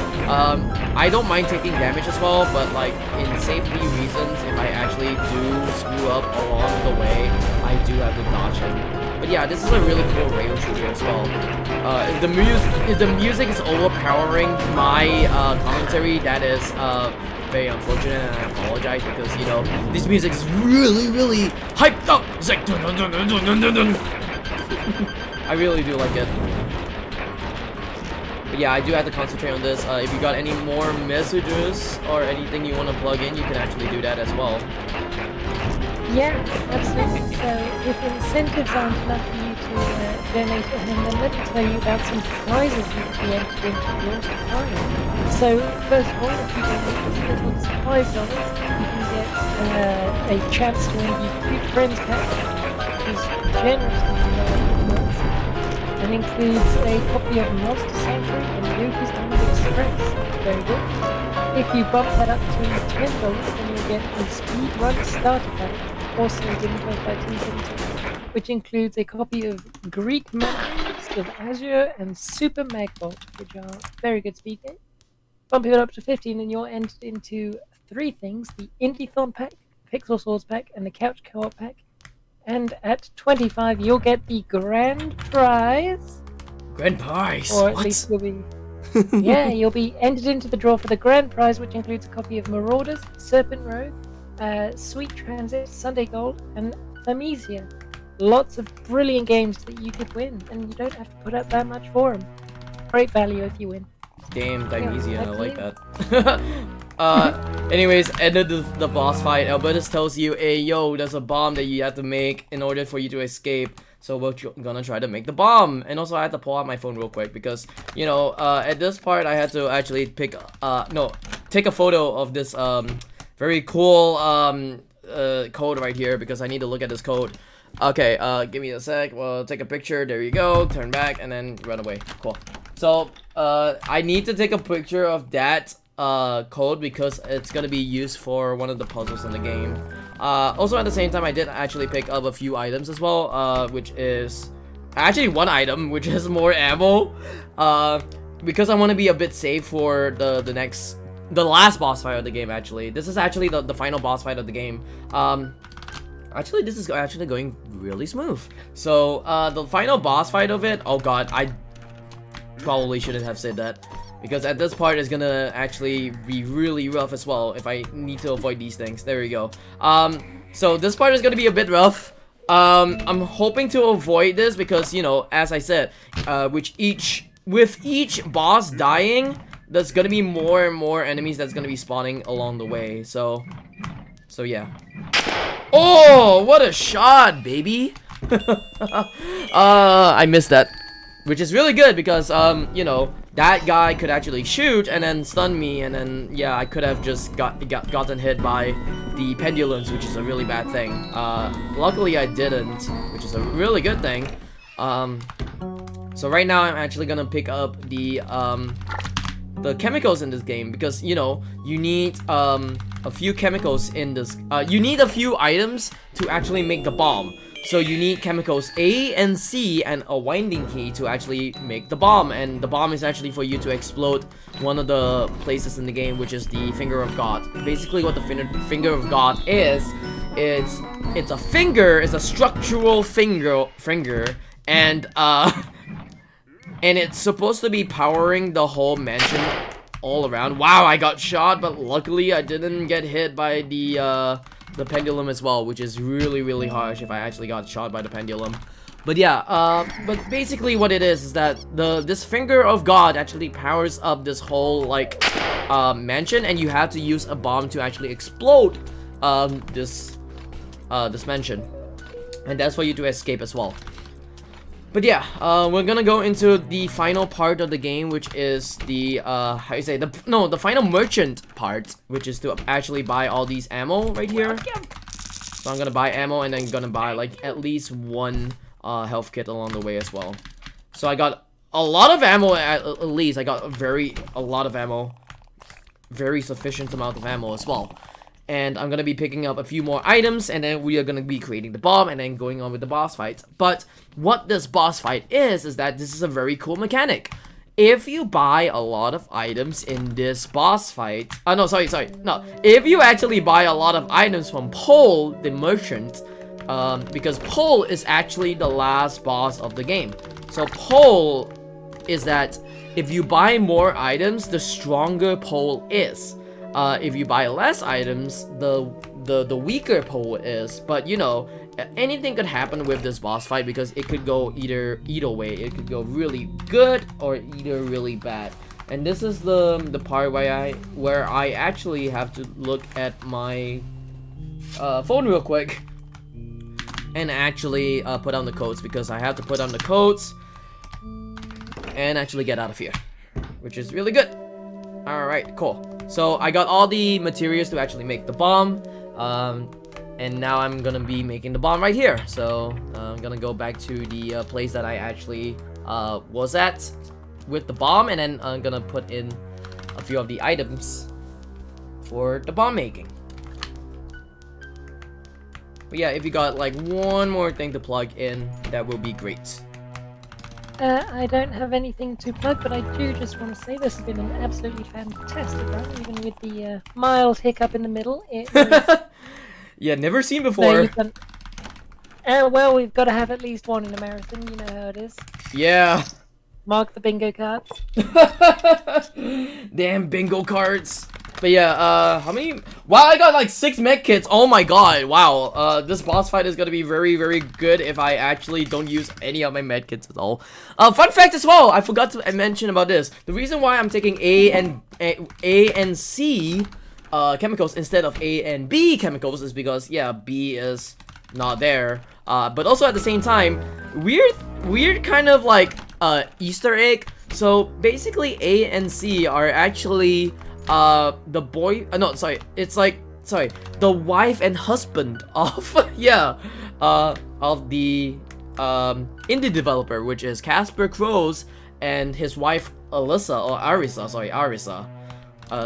Speaker 2: I don't mind taking damage as well, but like in safety reasons, if I actually do screw up along the way, I do have to dodge him. But yeah, this is a really cool rail shooter as well. If the music is overpowering my commentary, that is very unfortunate, and I apologize, because you know this music is really, really hyped up. It's like dun, dun, dun, dun, dun, dun, dun. I really do like it. But yeah, I do have to concentrate on this. If you got any more messages or anything you want to plug in, you can actually do that as well.
Speaker 1: Yeah, Absolutely. So if incentives aren't enough for you to donate to him, then let me tell you about some prizes you can be entered into your surprise. So first of all, if you donate just as little as $5, you can get a chance to win the Cute Friends pack, which is generously provided. That includes a copy of Monster Sanctuary and Luca's Diamond Express. Very good. If you bump that up to $10, then you'll get the Speedrun Starter Pack, also given to us by T17, which includes a copy of Greek Mathematics of Azure and Super Magbolt, which are very good speed games. Bump it up to 15 and you're entered into 3 things: the Indiethon Pack, Pixel Swords Pack, and the Couch Co-op Pack. And at 25, you'll get the grand prize.
Speaker 2: Grand prize?
Speaker 1: Or at
Speaker 2: What?
Speaker 1: least you'll be... yeah, you'll be entered into the draw for the grand prize, which includes a copy of Marauders, Serpent Road, Sweet Transit, Sunday Gold, and Thamesia. Lots of brilliant games that you could win, and you don't have to put up that much for them. Great value if you win.
Speaker 2: Damn, Thamesia, I like that. Anyways, ended the boss fight. Albertus tells you, hey, yo, there's a bomb that you have to make in order for you to escape. So we're gonna try to make the bomb. And also I had to pull out my phone real quick because, you know, at this part I had to actually take a photo of this very cool code right here because I need to look at this code. Okay, give me a sec. Well, take a picture. There you go. Turn back and then run away. Cool. So I need to take a picture of that code because it's gonna be used for one of the puzzles in the game. Also at the same time I did actually pick up a few items as well, which is actually one item which is more ammo, because I want to be a bit safe for the last boss fight of the game. Actually, this is actually the final boss fight of the game. Actually, this is actually going really smooth. So the final boss fight of it, oh god, I probably shouldn't have said that, because at this part it's gonna actually be really rough as well if I need to avoid these things. There we go. So this part is gonna be a bit rough. I'm hoping to avoid this because, you know, as I said, with each boss dying, there's gonna be more and more enemies that's gonna be spawning along the way. So yeah. Oh, what a shot, baby! I missed that. Which is really good because, you know, that guy could actually shoot and then stun me, and then, yeah, I could have just gotten hit by the pendulums, which is a really bad thing. Luckily I didn't, which is a really good thing. So right now I'm actually gonna pick up the chemicals in this game because, you know, you need, a few chemicals in this, you need a few items to actually make the bomb. So you need chemicals A and C and a winding key to actually make the bomb, and the bomb is actually for you to explode one of the places in the game, which is the Finger of God. Basically what the Finger of God is, it's a finger, it's a structural finger, and it's supposed to be powering the whole mansion all around. Wow, I got shot, but luckily I didn't get hit by the pendulum as well, which is really harsh if I actually got shot by the pendulum. But yeah, but basically what it is that this Finger of God actually powers up this whole, like, mansion, and you have to use a bomb to actually explode this mansion, and that's for you to escape as well. But yeah, we're gonna go into the final part of the game, which is the how you say, the final merchant part, which is to actually buy all these ammo right here. So I'm gonna buy ammo and then gonna buy like at least one health kit along the way as well. So I got a lot of ammo at least. I got a lot of ammo, very sufficient amount of ammo as well. And I'm gonna be picking up a few more items, and then we are gonna be creating the bomb and then going on with the boss fight. But what this boss fight is that this is a very cool mechanic. If you buy a lot of items in this boss fight, if you actually buy a lot of items from Paul, the merchant, because Paul is actually the last boss of the game. So Paul is that if you buy more items, the stronger Paul is. If you buy less items, the weaker Poe is. But you know, anything could happen with this boss fight because it could go either way. It could go really good or either really bad. And this is the part where I actually have to look at my phone real quick. and actually put on the coats, because I have to put on the coats and actually get out of here, which is really good. Alright, cool. So I got all the materials to actually make the bomb, and now I'm gonna be making the bomb right here. So I'm gonna go back to the place that I actually was at with the bomb, and then I'm gonna put in a few of the items for the bomb making. But yeah, if you got like one more thing to plug in, that will be great.
Speaker 1: I don't have anything to plug, but I do just want to say this has been an absolutely fantastic run, even with the mild hiccup in the middle. It was...
Speaker 2: Yeah, never seen before.
Speaker 1: No, you've done... well, we've got to have at least one in a marathon, you know how it is.
Speaker 2: Yeah.
Speaker 1: Mark the bingo cards.
Speaker 2: Damn bingo cards. But yeah, how many? Wow, I got like 6 med kits. Oh my god, wow. This boss fight is gonna be very, very good if I actually don't use any of my med kits at all. Fun fact as well, I forgot to mention about this. The reason why I'm taking A and C chemicals instead of A and B chemicals is because, yeah, B is not there. But also at the same time, weird kind of like Easter egg. So basically A and C are actually the boy, the wife and husband of of the indie developer, which is Casper Crows, and his wife Alisa, or Arisa.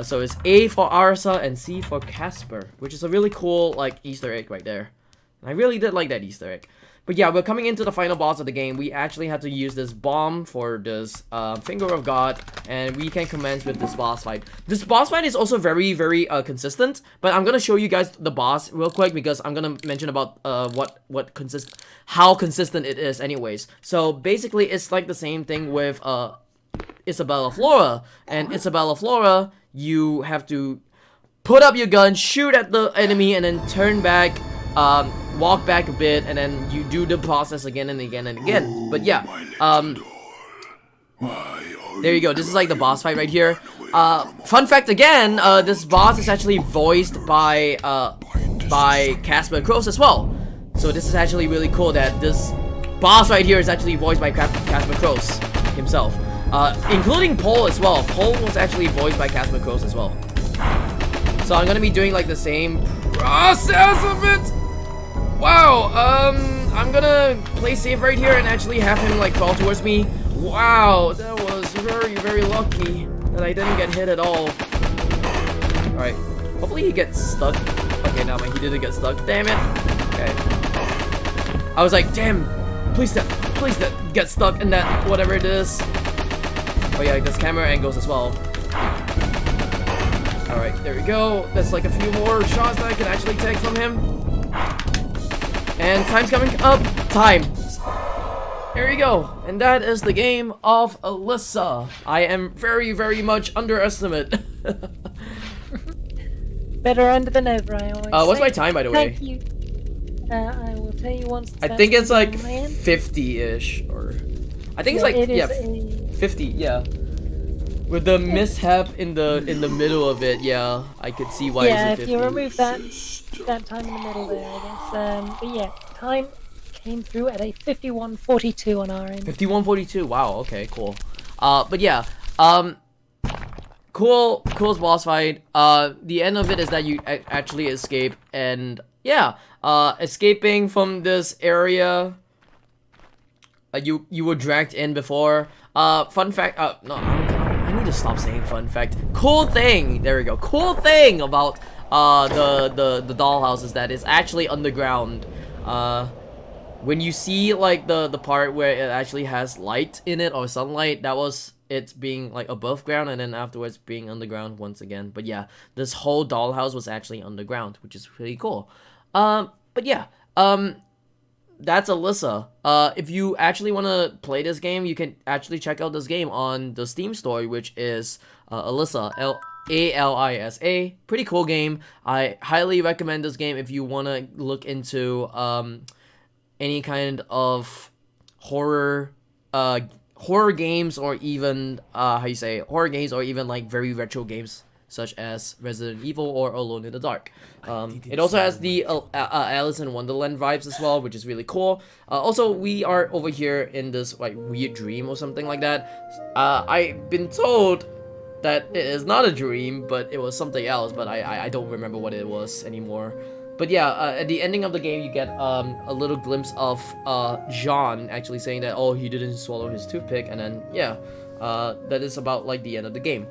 Speaker 2: So it's A for Arisa and C for Casper, which is a really cool like Easter egg right there. I really did like that Easter egg. But yeah, we're coming into the final boss of the game. We actually had to use this bomb for this Finger of God, and we can commence with this boss fight. This boss fight is also very, very consistent, but I'm gonna show you guys the boss real quick, because I'm gonna mention about how consistent it is anyways. So basically, it's like the same thing with Isabella Flora. And Isabella Flora, you have to put up your gun, shoot at the enemy, and then turn back, walk back a bit, and then you do the process again and again and again. But yeah, there you go. This is like the boss fight right here. Fun fact again, this boss is actually voiced by Casper Crows as well. So this is actually really cool that this boss right here is actually voiced by Casper Crows himself, including Paul as well. Paul was actually voiced by Casper Crows as well. So I'm gonna be doing like the same process of it. Wow, I'm gonna play safe right here and actually have him like crawl towards me. Wow, that was very, very lucky that I didn't get hit at all. Alright, hopefully he gets stuck. Okay, no, man, he didn't get stuck. Damn it. Okay. I was like, damn, please don't get stuck in that, whatever it is. Oh yeah, there's camera angles as well. Alright, there we go. That's like a few more shots that I can actually take from him. And time's coming up. Time. There you go. And that is the game of Alisa. I am very, very much underestimate.
Speaker 1: Better under than over, I always say.
Speaker 2: What's my time, by the way?
Speaker 1: Thank you. I will tell you once.
Speaker 2: I think it's like 50-ish, or I think it's like 50. Yeah. With the mishap in the middle of it, yeah, I could see why.
Speaker 1: Yeah,
Speaker 2: it's 50.
Speaker 1: if you remove that time in the middle there, I guess. But yeah, time came through at a 51:42 on our end.
Speaker 2: 51:42. Wow. Okay. Cool. But yeah. Cool boss fight. The end of it is that you actually escape, and yeah, escaping from this area. You were dragged in before. Fun fact. No, I need to stop saying fun fact. Cool thing. There we go. Cool thing about the dollhouse is that it's actually underground. When you see like the part where it actually has light in it or sunlight, that was it's being like above ground, and then afterwards being underground once again. But yeah, this whole dollhouse was actually underground, which is pretty cool. But yeah, that's Alisa. If you actually want to play this game, you can actually check out this game on the Steam store, which is Alisa, Alisa. Pretty cool game. I highly recommend this game if you want to look into any kind of horror games, or even horror games, or even like very retro games. such as Resident Evil or Alone in the Dark. It also has the Alice in Wonderland vibes as well, which is really cool. Also, we are over here in this like weird dream or something like that. I've been told that it is not a dream, but it was something else, but I don't remember what it was anymore. But yeah, at the ending of the game, you get a little glimpse of Jean actually saying that, oh, he didn't swallow his toothpick, and then yeah, that is about like the end of the game.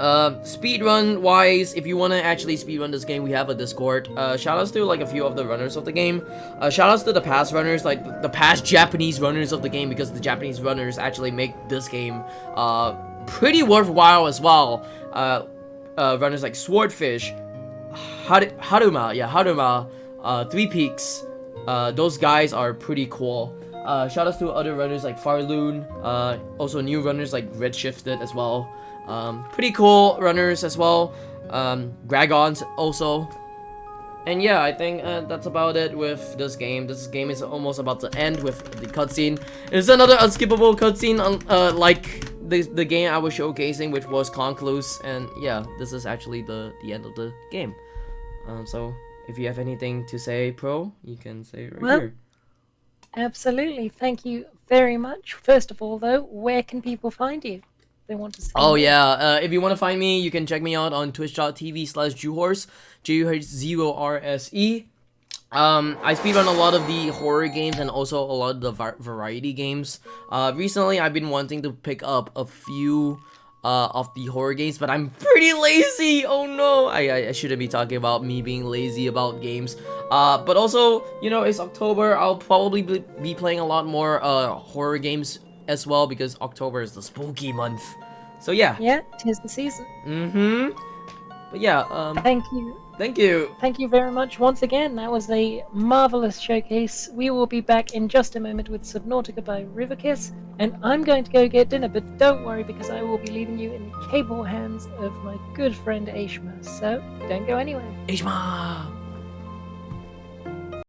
Speaker 2: Speedrun wise, if you want to actually speedrun this game, we have a Discord. Shoutouts to like a few of the runners of the game. Shoutouts to the past runners, like the past Japanese runners of the game, because the Japanese runners actually make this game pretty worthwhile as well. Runners like Swordfish, Haruma, Three Peaks, those guys are pretty cool. Shoutouts to other runners like Farloon, also new runners like Redshifted as well. Pretty cool runners as well. Dragons also. And yeah, I think that's about it with this game. This game is almost about to end with the cutscene. It's another unskippable cutscene, like the game I was showcasing, which was Concluse. And yeah, this is actually the end of the game. So if you have anything to say, Pro, you can say it right here.
Speaker 1: Absolutely. Thank you very much. First of all, though, where can people find you? They want to see
Speaker 2: if you want to find me, you can check me out on twitch.tv/juh0rse, juh0rse. I speedrun a lot of the horror games and also a lot of the variety games. Recently I've been wanting to pick up a few of the horror games, but I'm pretty lazy. Oh no, I shouldn't be talking about me being lazy about games. But also, you know, it's October. I'll probably be playing a lot more horror games as well, because October is the spooky month. So yeah.
Speaker 1: Yeah, 'tis the season.
Speaker 2: But yeah,
Speaker 1: thank you.
Speaker 2: Thank you.
Speaker 1: Thank you very much once again. That was a marvelous showcase. We will be back in just a moment with Subnautica by Riverkiss, and I'm going to go get dinner, but don't worry, because I will be leaving you in the capable hands of my good friend Aishma. So don't go anywhere.
Speaker 2: Aishma!